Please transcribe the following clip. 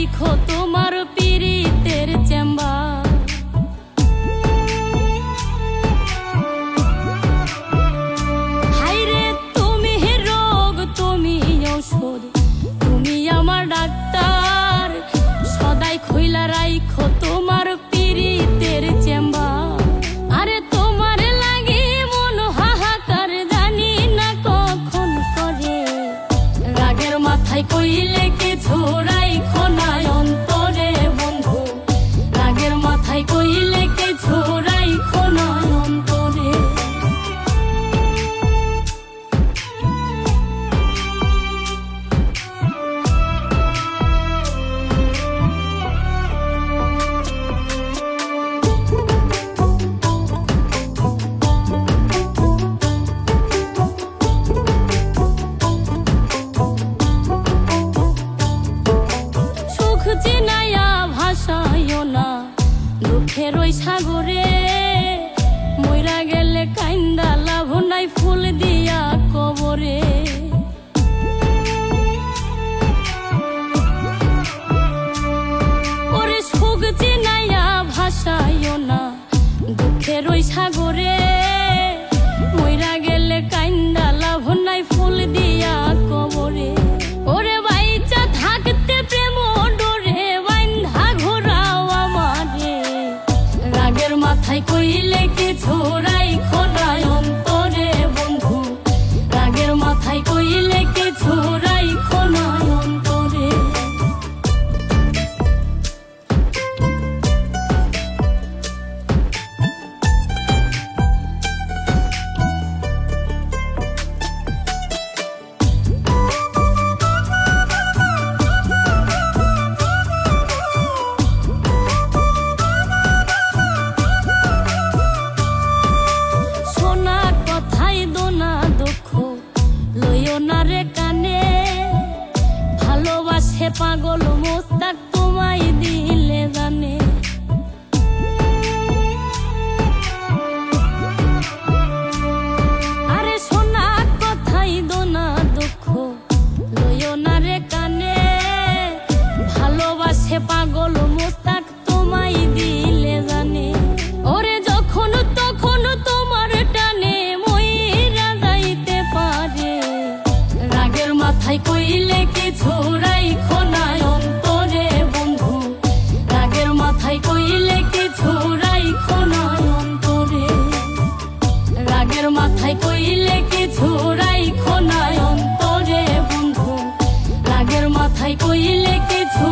রাইখো তোমার পীড়িতের চেম্বার। হাইরে তুমি রোগ, তুমি ঔষধ, তুমি আমার ডাক্তার। সদাই খইলা রাইখো তোমার পীড়িতের চেম্বার। আরে তোমার লাগি মন হাহাকার, জানি না কখন করে। রাগের মাথায় কইলে কিছু রাইখো না অন্তরে বন্ধু, রাগের মাথায় কইলে কিছু রাইখো না অন্তরে। চিনাইয়া ভাসাইও না দুঃখের ওই সাগরে, মইরা গেলে কাইন্দা লাভ নাই ফুল দিয়া কবরে। ওরে সুখ চিনাইয়া ভাসাইও না দুঃখের ওই সাগরে, মইরা গেলে কাইন্দা লাভ নাই ফুল দিয়া কবরে। ওরে বাইচা থাকতে প্রেম মাথায় কইলে কিছু রাইখো না অন্তরে বন্ধু, রাগের মাথায় কইলে কিছু রাইখো না অন্তরে। রে কানে ভালোবাসে পাগল মোস্তাক তোমায় দিলে জানে। আরে শোনা কথাই দোনা দুঃখ লইও না রে কানে, ভালোবাসে পাগল মোস্তাক তোমায় দিলে জানে। ওরে যখন তখন তোমার টানে মইরা যাইতে পারে, রাগের মাথায় কইলে কিছু রাইখো না অন্তরে বন্ধু, রাগের মাথায় কইলে কিছু রাইখো না অন্তরে। রাগের মাথায় কইলে কিছু রাইখো না অন্তরে বন্ধু, রাগের মাথায় কইলে কিছু